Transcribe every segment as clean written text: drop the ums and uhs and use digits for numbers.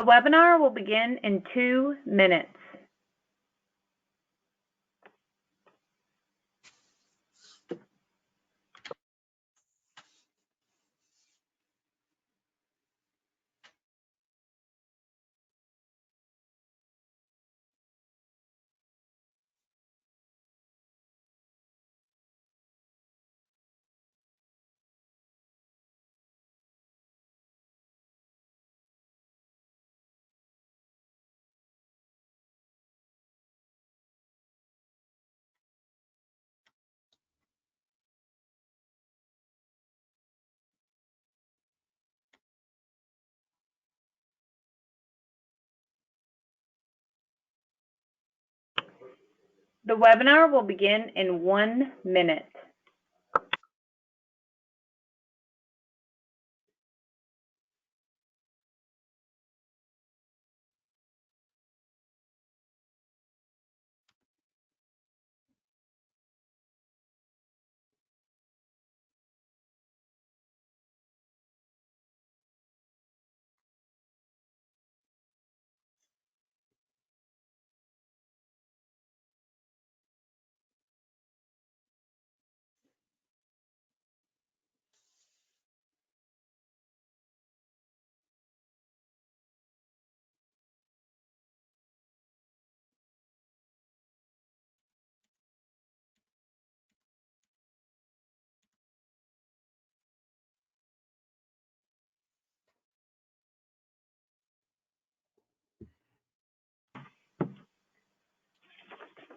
The webinar will begin in 2 minutes. The webinar will begin in 1 minute.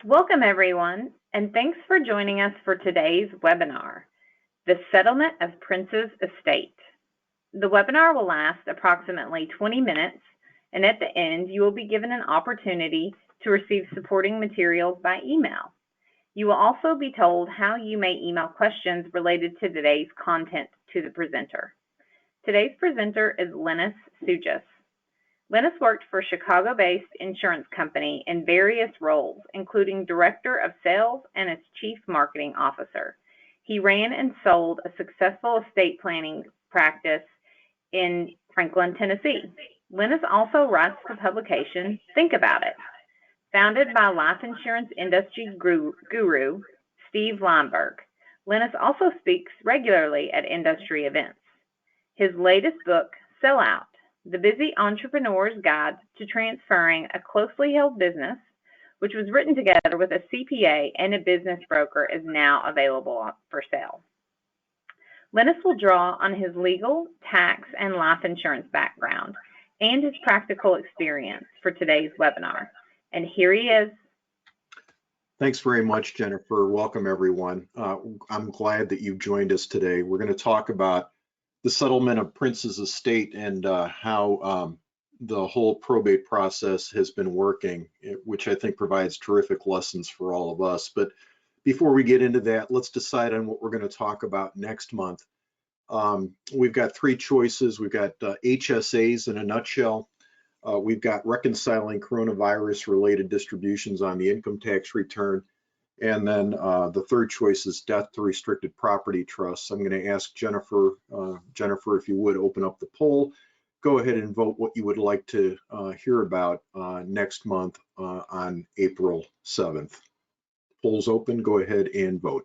Welcome everyone, and thanks for joining us for today's webinar, The Settlement of Prince's Estate. The webinar will last approximately 20 minutes, and at the end you will be given an opportunity to receive supporting materials by email. You will also be told how you may email questions related to today's content to the presenter. Today's presenter is Linus Sugis. Linus worked for a Chicago-based insurance company in various roles, including Director of Sales and as Chief Marketing Officer. He ran and sold a successful estate planning practice in Franklin, Tennessee. Linus also writes the publication Think About It, founded by life insurance industry guru Steve Lineberg. Linus also speaks regularly at industry events. His latest book, Sell Out, The Busy Entrepreneur's Guide to Transferring a Closely Held Business, which was written together with a CPA and a business broker, is now available for sale. Linus will draw on his legal, tax, and life insurance background and his practical experience for today's webinar. And here he is. Thanks very much, Jennifer. Welcome, everyone. I'm glad that you joined us today. We're going to talk about the settlement of Prince's estate and how the whole probate process has been working, which I think provides terrific lessons for all of us. But before we get into that, let's decide on what we're going to talk about next month. We've got 3 choices. We've got HSAs in a nutshell. We've got reconciling coronavirus-related distributions on the income tax return. And then the third choice is death to restricted property trusts. I'm going to ask Jennifer, if you would open up the poll. Go ahead and vote what you would like to hear about next month on April 7th. Polls open. Go ahead and vote.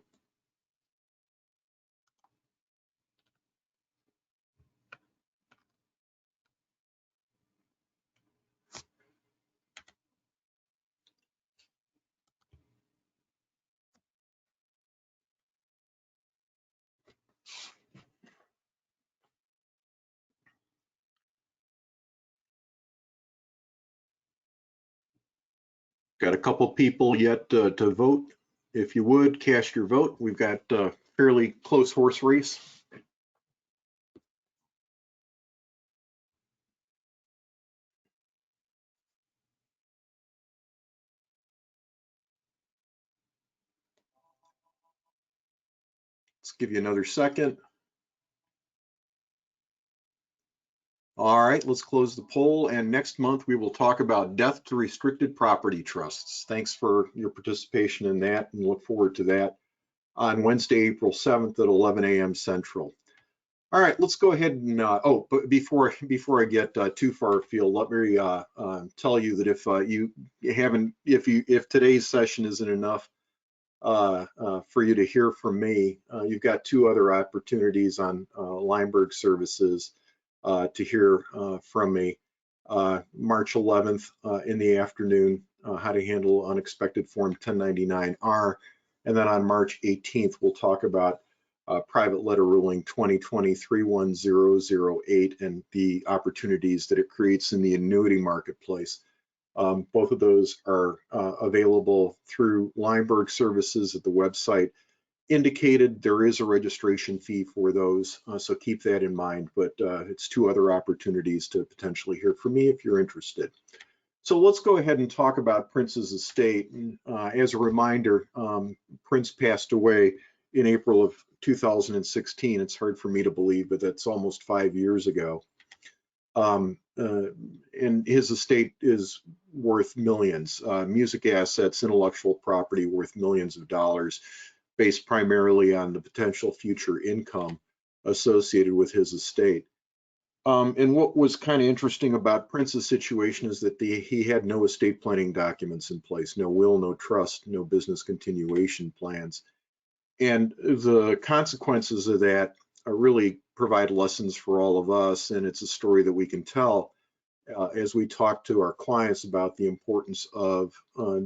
Got a couple people yet to vote. If you would, cast your vote. We've got a fairly close horse race. Let's give you another second. All right, let's close the poll. And next month, we will talk about death to restricted property trusts. Thanks for your participation in that, and look forward to that on Wednesday, April 7th at 11 a.m. Central. All right, let's go ahead and, but before I get too far afield, let me tell you that if today's session isn't enough for you to hear from me, you've got two other opportunities on Lineberg Services to hear from me. March 11th in the afternoon, how to handle unexpected Form 1099-R, and then on March 18th, we'll talk about private letter ruling 2020-31008 and the opportunities that it creates in the annuity marketplace. Both of those are available through Lineberg Services at the website. Indicated there is a registration fee for those, so keep that in mind, but it's two other opportunities to potentially hear from me if you're interested. So let's go ahead and talk about Prince's estate. As a reminder, Prince passed away in April of 2016. It's hard for me to believe, but that's almost 5 years ago. And his estate is worth millions. Music assets, intellectual property worth millions of dollars, based primarily on the potential future income associated with his estate. And what was kind of interesting about Prince's situation is that he had no estate planning documents in place, no will, no trust, no business continuation plans. And the consequences of that really provide lessons for all of us, and it's a story that we can tell as we talk to our clients about the importance of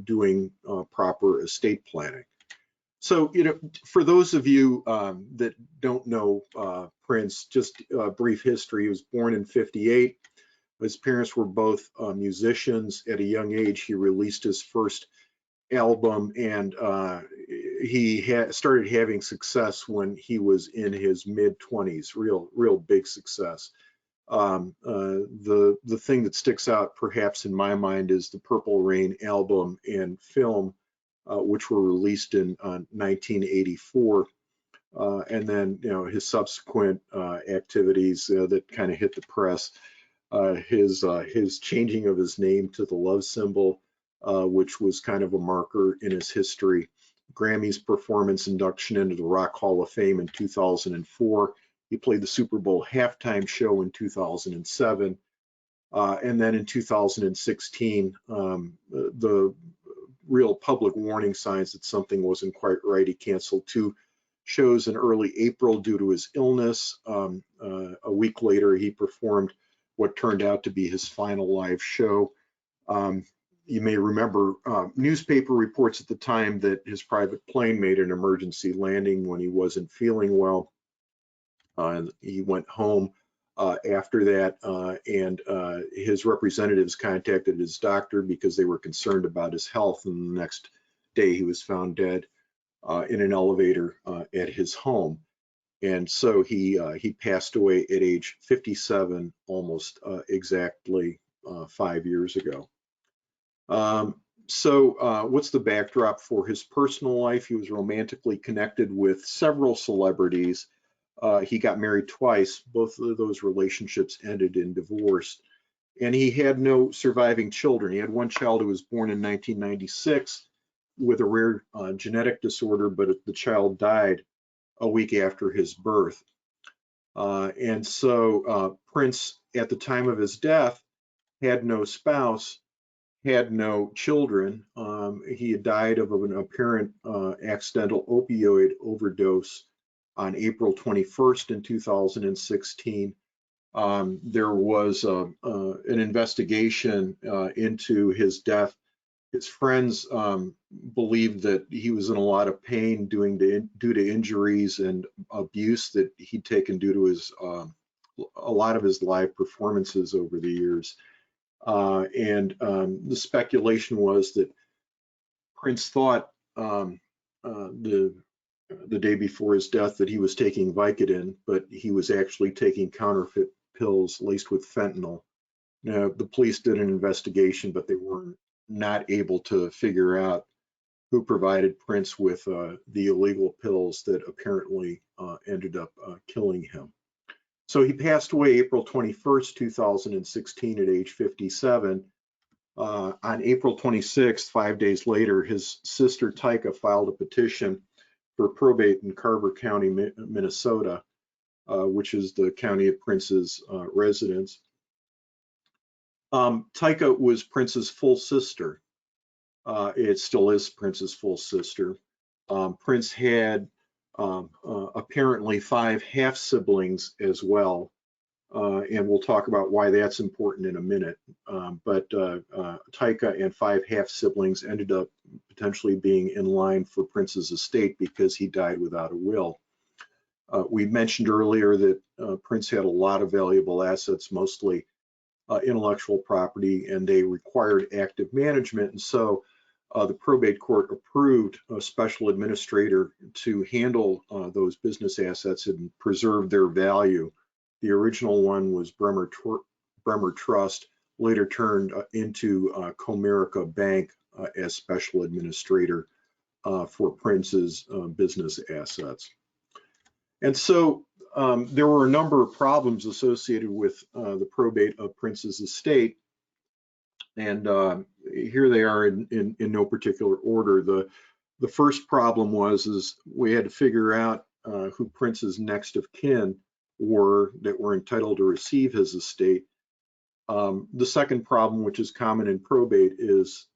doing proper estate planning. So, for those of you that don't know Prince, just a brief history. He was born in '58. His parents were both musicians. At a young age, he released his first album, and he started having success when he was in his mid-20s, real big success. The thing that sticks out perhaps in my mind is the Purple Rain album and film, which were released in 1984. And then, his subsequent activities that kind of hit the press, his changing of his name to the love symbol, which was kind of a marker in his history. Grammy's performance induction into the Rock Hall of Fame in 2004. He played the Super Bowl halftime show in 2007. And then in 2016, the real public warning signs that something wasn't quite right. He canceled 2 shows in early April due to his illness. A week later, he performed what turned out to be his final live show. You may remember newspaper reports at the time that his private plane made an emergency landing when he wasn't feeling well. He went home after that, and his representatives contacted his doctor because they were concerned about his health. And the next day, he was found dead in an elevator at his home. And so he passed away at age 57, almost exactly 5 years ago. So what's the backdrop for his personal life? He was romantically connected with several celebrities. He got married twice. Both of those relationships ended in divorce. And he had no surviving children. He had one child who was born in 1996 with a rare genetic disorder, but the child died a week after his birth. And so Prince, at the time of his death, had no spouse, had no children. He had died of an apparent accidental opioid overdose on April 21st in 2016. There was an investigation into his death. His friends believed that he was in a lot of pain due to injuries and abuse that he'd taken due to a lot of his live performances over the years. And the speculation was that Prince thought the day before his death that he was taking Vicodin, but he was actually taking counterfeit pills laced with fentanyl. Now, the police did an investigation, but they were not able to figure out who provided Prince with the illegal pills that apparently ended up killing him. So he passed away April 21st, 2016 at age 57. On April 26th, 5 days later, his sister Tyka filed a petition for probate in Carver County, Minnesota. which is the county of Prince's residence. Tyka was Prince's full sister. It still is Prince's full sister. Prince had apparently 5 half siblings as well, and we'll talk about why that's important in a minute. But Tyka and 5 half siblings ended up potentially being in line for Prince's estate because he died without a will. We mentioned earlier that Prince had a lot of valuable assets, mostly intellectual property, and they required active management. And so the probate court approved a special administrator to handle those business assets and preserve their value. The original one was Bremer Trust, later turned into Comerica Bank as special administrator for Prince's business assets. And so there were a number of problems associated with the probate of Prince's estate. And here they are in no particular order. The first problem was we had to figure out who Prince's next of kin were that were entitled to receive his estate. The second problem, which is common in probate, is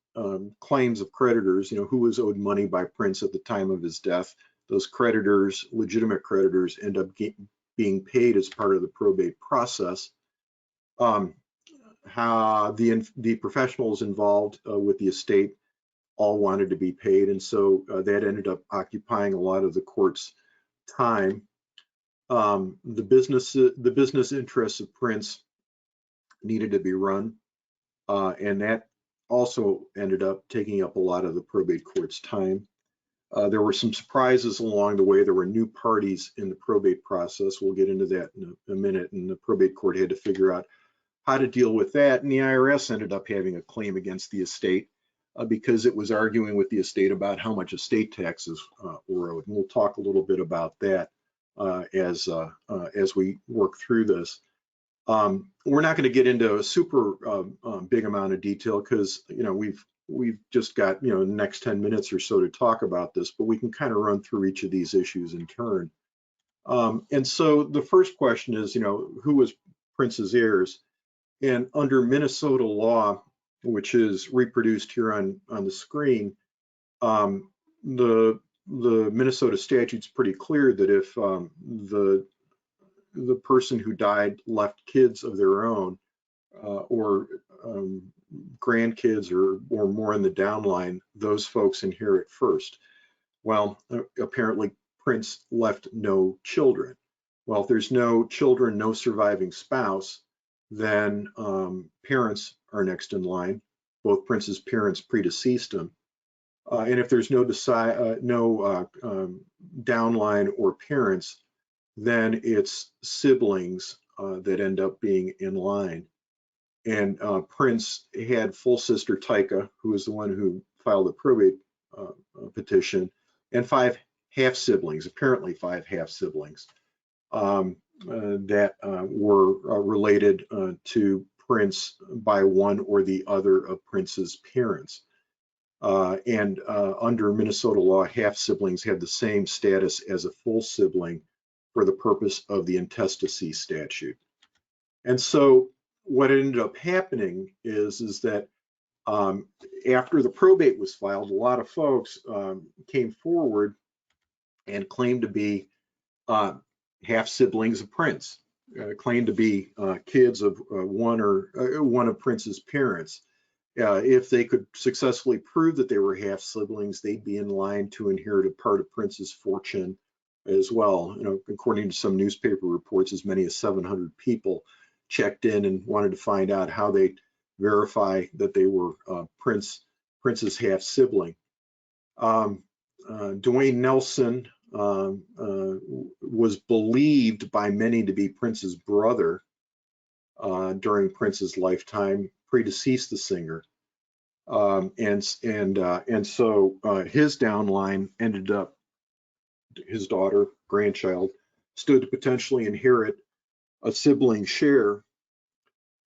claims of creditors, who was owed money by Prince at the time of his death. Those creditors, legitimate creditors, end up being paid as part of the probate process. How the professionals involved with the estate all wanted to be paid, and so that ended up occupying a lot of the court's time. The business interests of Prince needed to be run, and that also ended up taking up a lot of the probate court's time. There were some surprises along the way. There were new parties in the probate process. We'll get into that in a minute, and the probate court had to figure out how to deal with that. And the IRS ended up having a claim against the estate because it was arguing with the estate about how much estate taxes were owed. And we'll talk a little bit about that as we work through this. We're not going to get into a super big amount of detail because we've just got the next 10 minutes or so to talk about this, but we can kind of run through each of these issues in turn. And so the first question is, who was Prince's heirs? And under Minnesota law, which is reproduced here on the screen, the Minnesota statute's pretty clear that if the person who died left kids of their own or grandkids or more in the downline, those folks inherit first. Well, apparently Prince left no children. Well, if there's no children, no surviving spouse, then parents are next in line. Both Prince's parents predeceased him. And if there's no downline or parents, then it's siblings that end up being in line. And Prince had full sister Tyka, who was the one who filed the probate petition, and 5 half siblings, apparently 5 half siblings. That were related to Prince by one or the other of Prince's parents. And under Minnesota law, half siblings have the same status as a full sibling for the purpose of the intestacy statute. And so what ended up happening is that after the probate was filed, a lot of folks came forward and claimed to be half siblings of Prince, claimed to be kids of one of Prince's parents. If they could successfully prove that they were half siblings, they'd be in line to inherit a part of Prince's fortune as well. According to some newspaper reports, as many as 700 people checked in and wanted to find out how they verify that they were Prince's half sibling. Dwayne Nelson was believed by many to be Prince's brother during Prince's lifetime, predeceased the singer, and so his downline ended up, his daughter, grandchild, stood to potentially inherit a sibling share,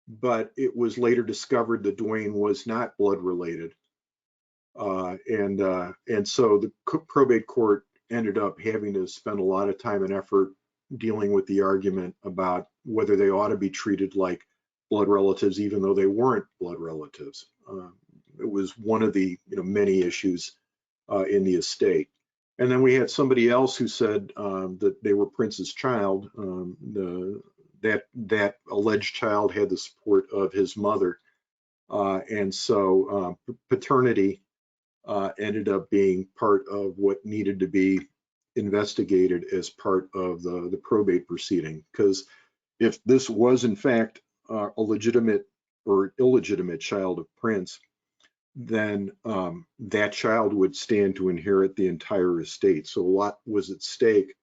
but it was later discovered that Dwayne was not blood related, and so the probate court ended up having to spend a lot of time and effort dealing with the argument about whether they ought to be treated like blood relatives, even though they weren't blood relatives. It was one of the many issues in the estate. And then we had somebody else who said that they were Prince's child. That alleged child had the support of his mother, and so paternity ended up being part of what needed to be investigated as part of the probate proceeding. Because if this was in fact a legitimate or illegitimate child of Prince, then that child would stand to inherit the entire estate. So a lot was at stake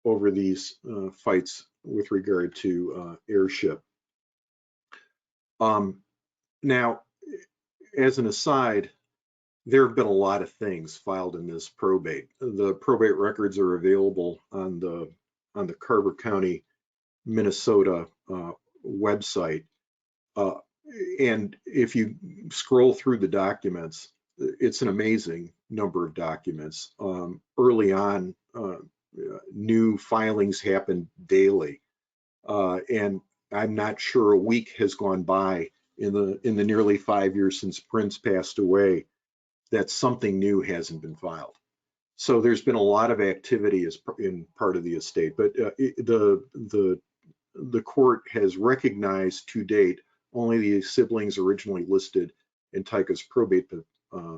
over these fights with regard to heirship. Now, as an aside, there have been a lot of things filed in this probate. The probate records are available on the Carver County, Minnesota website. And if you scroll through the documents, it's an amazing number of documents. Early on, new filings happen daily, and I'm not sure a week has gone by in the nearly 5 years since Prince passed away that something new hasn't been filed. So there's been a lot of activity in part of the estate, but the court has recognized to date only the siblings originally listed in Tyka's probate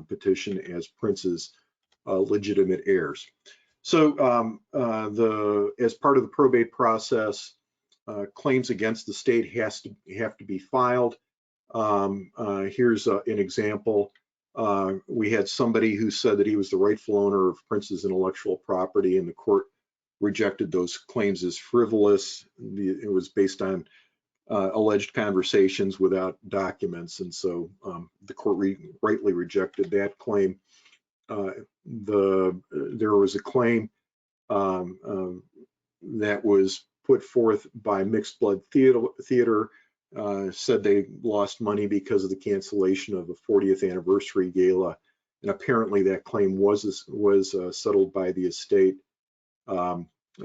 petition as Prince's legitimate heirs. So as part of the probate process, claims against the state have to be filed. Here's an example. We had somebody who said that he was the rightful owner of Prince's intellectual property, and the court rejected those claims as frivolous. It was based on alleged conversations without documents, and so the court rightly rejected that claim. There was a claim that was put forth by Mixed Blood Theater, said they lost money because of the cancellation of the 40th anniversary gala, and apparently that claim was settled by the estate.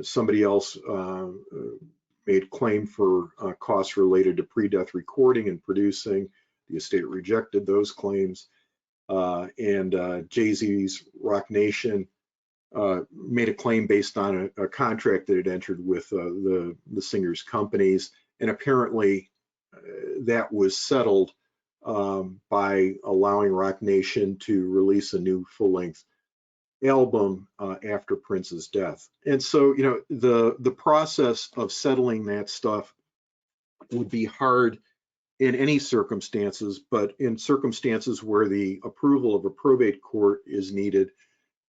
Somebody else made claim for costs related to pre-death recording and producing. The estate rejected those claims. And Jay-Z's Rock Nation made a claim based on a contract that it entered with the singer's companies, and apparently that was settled by allowing Rock Nation to release a new full-length album after Prince's death. And so, the process of settling that stuff would be hard in any circumstances, but in circumstances where the approval of a probate court is needed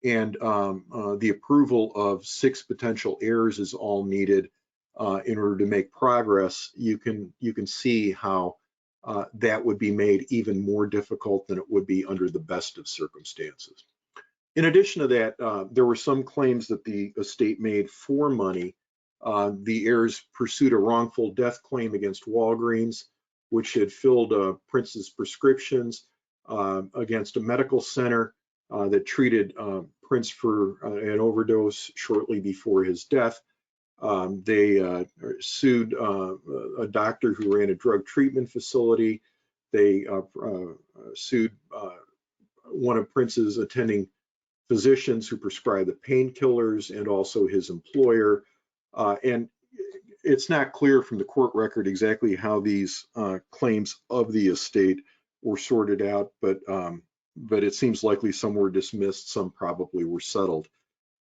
and the approval of 6 potential heirs is all needed in order to make progress, you can see how that would be made even more difficult than it would be under the best of circumstances. In addition to that, there were some claims that the estate made for money. The heirs pursued a wrongful death claim against Walgreens, which had filled Prince's prescriptions, against a medical center that treated Prince for an overdose shortly before his death. They sued a doctor who ran a drug treatment facility. They sued one of Prince's attending physicians who prescribed the painkillers, and also his employer. And it's not clear from the court record exactly how these claims of the estate were sorted out, but it seems likely some were dismissed, some probably were settled.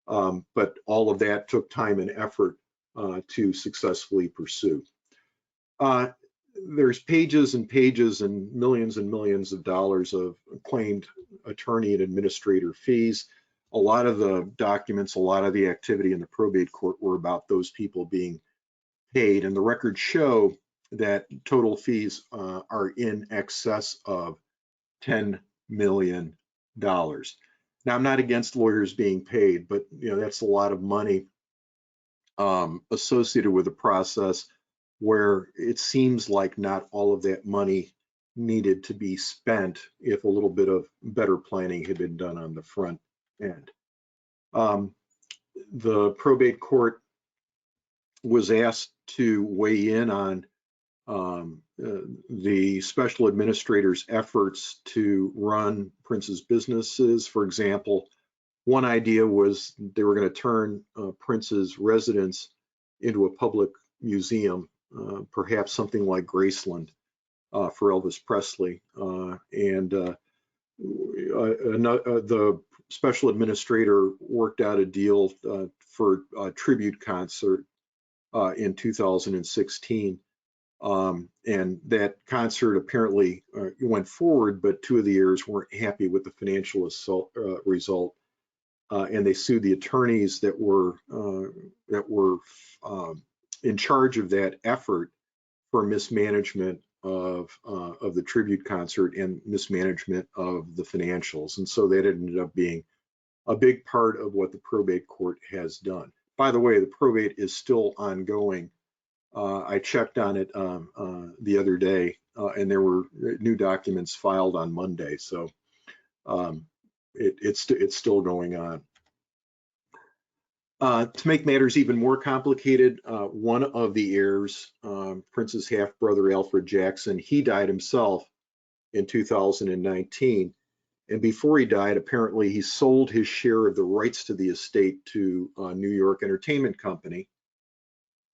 But all of that took time and effort to successfully pursue. There's pages and pages and millions of dollars of claimed attorney and administrator fees. A lot of the documents, a lot of the activity in the probate court were about those people being paid, and the records show that total fees are in excess of $10 million. Now, I'm not against lawyers being paid, but that's a lot of money associated with a process where it seems like not all of that money needed to be spent if a little bit of better planning had been done on the front end. The probate court was asked to weigh in on the special administrator's efforts to run Prince's businesses. For example, one idea was they were going to turn Prince's residence into a public museum, perhaps something like Graceland for Elvis Presley. The special administrator worked out a deal for a tribute concert in 2016. And that concert apparently went forward, but two of the heirs weren't happy with the financial result, and they sued the attorneys that were in charge of that effort for mismanagement of the tribute concert and mismanagement of the financials. And so that ended up being a big part of what the probate court has done. By the way, the probate is still ongoing. I checked on it the other day, and there were new documents filed on Monday. So it's still going on. To make matters even more complicated, one of the heirs, Prince's half-brother Alfred Jackson, he died himself in 2019. And before he died, apparently he sold his share of the rights to the estate to New York Entertainment Company.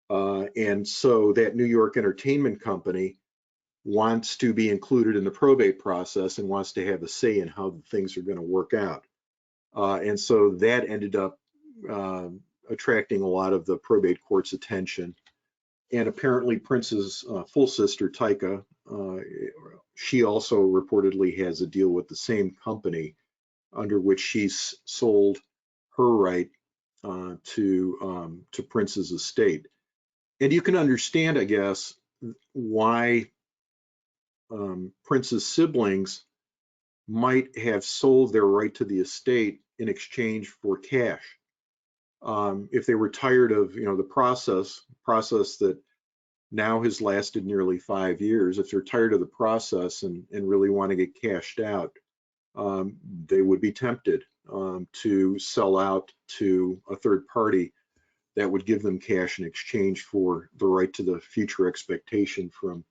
And so that New York Entertainment Company wants to be included in the probate process and wants to have a say in how things are going to work out. And so that ended up attracting a lot of the probate court's attention. And apparently Prince's full sister, Tyka, she also reportedly has a deal with the same company under which she's sold her right to Prince's estate. And you can understand, I guess, why Prince's siblings might have sold their right to the estate in exchange for cash. If they were tired of, the process that now has lasted nearly 5 years, if they're tired of the process and really want to get cashed out, they would be tempted to sell out to a third party that would give them cash in exchange for the right to the future expectation from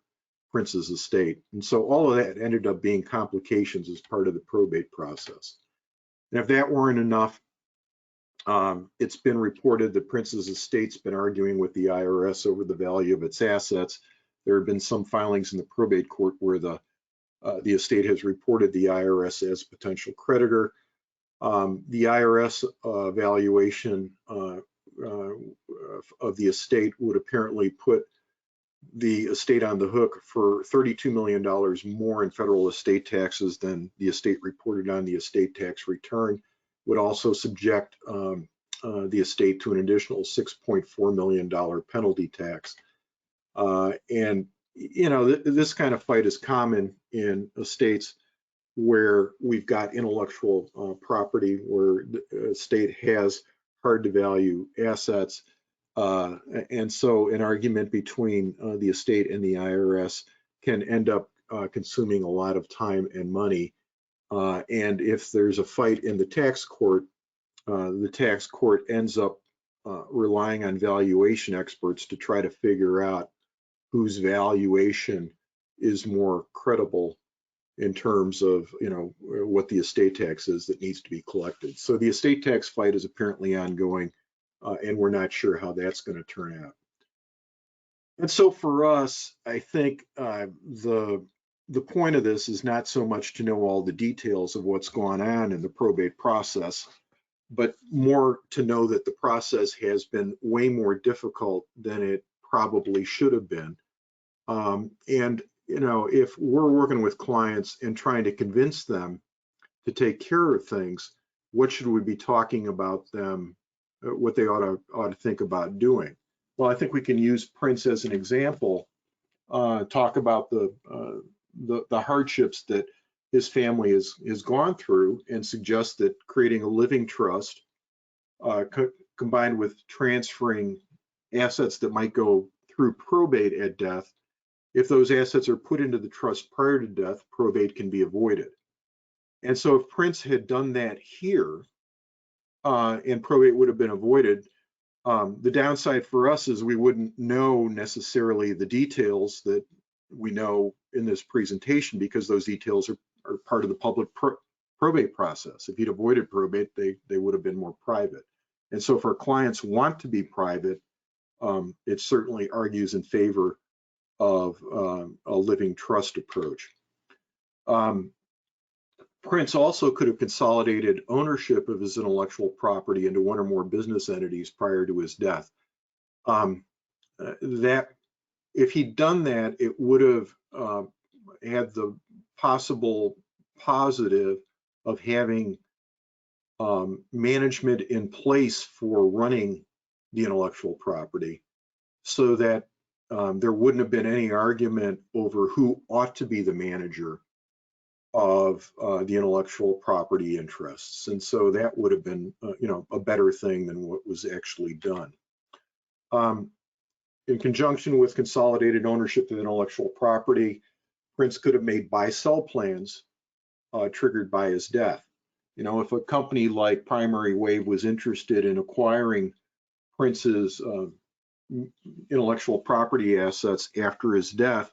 Prince's estate. And so all of that ended up being complications as part of the probate process. And if that weren't enough, it's been reported that Prince's estate's been arguing with the IRS over the value of its assets. There have been some filings in the probate court where the estate has reported the IRS as a potential creditor. The IRS valuation of the estate would apparently put the estate on the hook for $32 million more in federal estate taxes than the estate reported on the estate tax return. Would also subject the estate to an additional $6.4 million penalty tax. And, this kind of fight is common in estates where we've got intellectual property, where the estate has hard to value assets. And so an argument between the estate and the IRS can end up consuming a lot of time and money. And if there's a fight in the tax court ends up relying on valuation experts to try to figure out whose valuation is more credible in terms of what the estate tax is that needs to be collected. So the estate tax fight is apparently ongoing, and we're not sure how that's going to turn out. And so for us, I think the point of this is not so much to know all the details of what's going on in the probate process, but more to know that the process has been way more difficult than it probably should have been. And if we're working with clients and trying to convince them to take care of things, what should we be talking about them, what they ought to think about doing? Well, I think we can use Prince as an example, talk about the hardships that his family has gone through, and suggest that creating a living trust combined with transferring assets that might go through probate at death, if those assets are put into the trust prior to death, probate can be avoided. And so if Prince had done that here, and probate would have been avoided, The downside for us is we wouldn't know necessarily the details that we know in this presentation, because those details are part of the public probate process. If you'd avoided probate, they would have been more private. And so if our clients want to be private, it certainly argues in favor of a living trust approach. Prince also could have consolidated ownership of his intellectual property into one or more business entities prior to his death. That if he'd done that, it would have had the possible positive of having management in place for running the intellectual property, so that there wouldn't have been any argument over who ought to be the manager of the intellectual property interests. And so that would have been, a better thing than what was actually done. In conjunction with consolidated ownership of intellectual property, Prince could have made buy-sell plans triggered by his death. If a company like Primary Wave was interested in acquiring Prince's intellectual property assets after his death,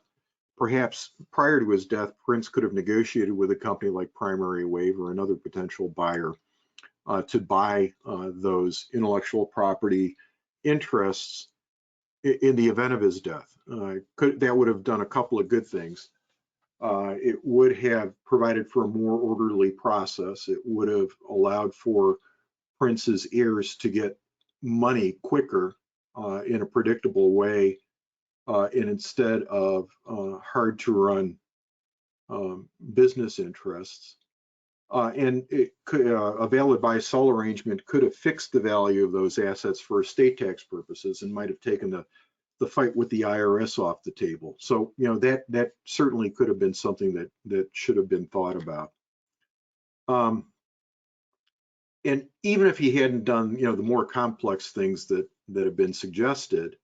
perhaps prior to his death, Prince could have negotiated with a company like Primary Wave or another potential buyer to buy those intellectual property interests in the event of his death. That would have done a couple of good things. It would have provided for a more orderly process. It would have allowed for Prince's heirs to get money quicker in a predictable way, and instead of hard to run business interests. And a valid buy-sell arrangement could have fixed the value of those assets for estate tax purposes and might have taken the fight with the IRS off the table. So, that certainly could have been something that should have been thought about. And even if he hadn't done, the more complex things that have been suggested,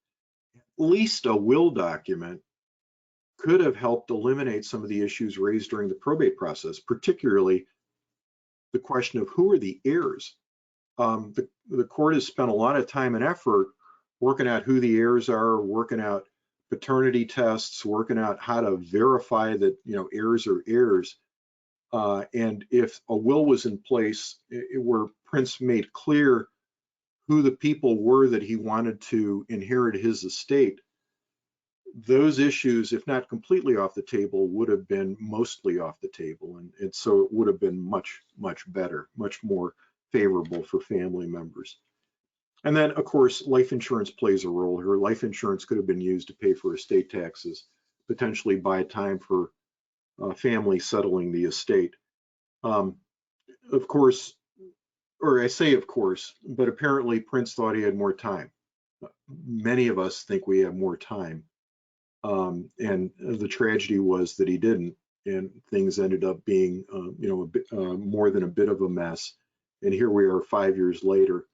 at least a will document could have helped eliminate some of the issues raised during the probate process, particularly the question of who are the heirs. The court has spent a lot of time and effort working out who the heirs are, working out paternity tests, working out how to verify that heirs are heirs. And if a will was in place where Prince made clear who the people were that he wanted to inherit his estate, those issues, if not completely off the table, would have been mostly off the table. And so it would have been much, much better, much more favorable for family members. And then, of course, life insurance plays a role here. Life insurance could have been used to pay for estate taxes, potentially buy time for family settling the estate. Of course, or I say of course, but apparently Prince thought he had more time. Many of us think we have more time. And the tragedy was that he didn't, and things ended up being, a bit, more than a bit of a mess. And here we are 5 years later,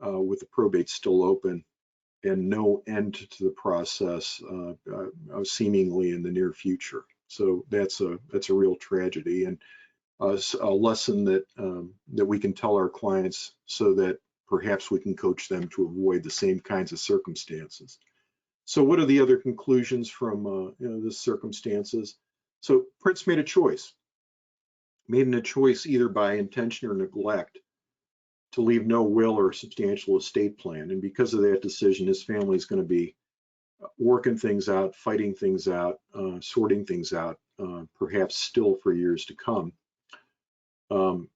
with the probate still open and no end to the process, seemingly in the near future. So that's a real tragedy, and a lesson that we can tell our clients so that perhaps we can coach them to avoid the same kinds of circumstances. So what are the other conclusions from the circumstances? So Prince made a choice, either by intention or neglect to leave no will or substantial estate plan. And because of that decision, his family is going to be working things out, fighting things out, sorting things out, perhaps still for years to come.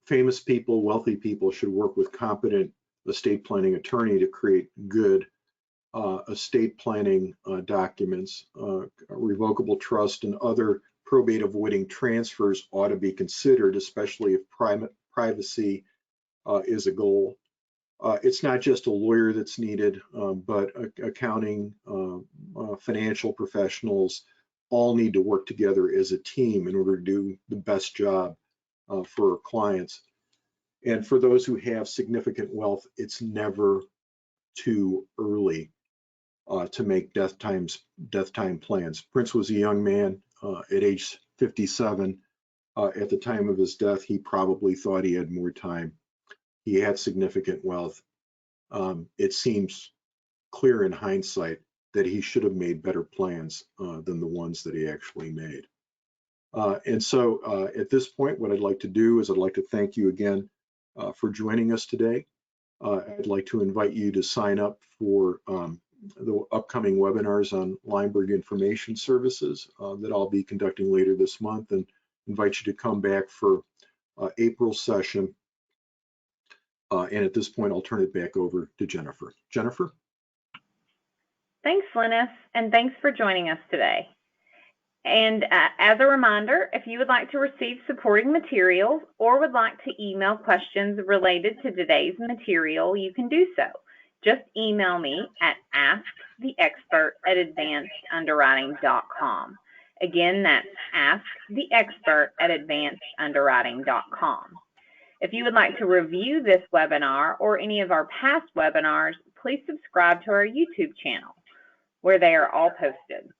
Famous people, wealthy people should work with competent estate planning attorney to create good estate planning documents. Revocable trust and other probate avoiding transfers ought to be considered, especially if privacy is a goal. It's not just a lawyer that's needed, but accounting, financial professionals all need to work together as a team in order to do the best job for our clients. And for those who have significant wealth, it's never too early to make death time plans. Prince was a young man at age 57. At the time of his death, he probably thought he had more time. He had significant wealth. it seems clear in hindsight that he should have made better plans than the ones that he actually made. And so at this point, what I'd like to do is I'd like to thank you again for joining us today. I'd like to invite you to sign up for the upcoming webinars on Lineberg Information Services that I'll be conducting later this month, and invite you to come back for April session. And at this point, I'll turn it back over to Jennifer. Jennifer? Thanks, Linus, and thanks for joining us today. And as a reminder, if you would like to receive supporting materials or would like to email questions related to today's material, you can do so. Just email me at asktheexpert@advancedunderwriting.com. Again, that's asktheexpert@advancedunderwriting.com. If you would like to review this webinar or any of our past webinars, please subscribe to our YouTube channel, where they are all posted.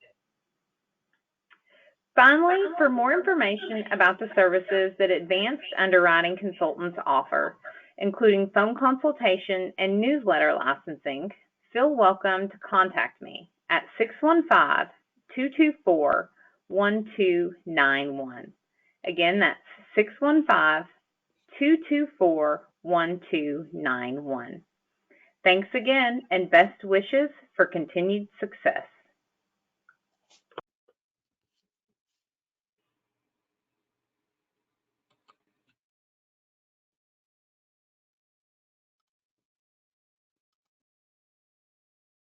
Finally, for more information about the services that Advanced Underwriting Consultants offer, including phone consultation and newsletter licensing, feel welcome to contact me at 615-224-1291. Again, that's 615-224-1291. Thanks again, and best wishes for continued success.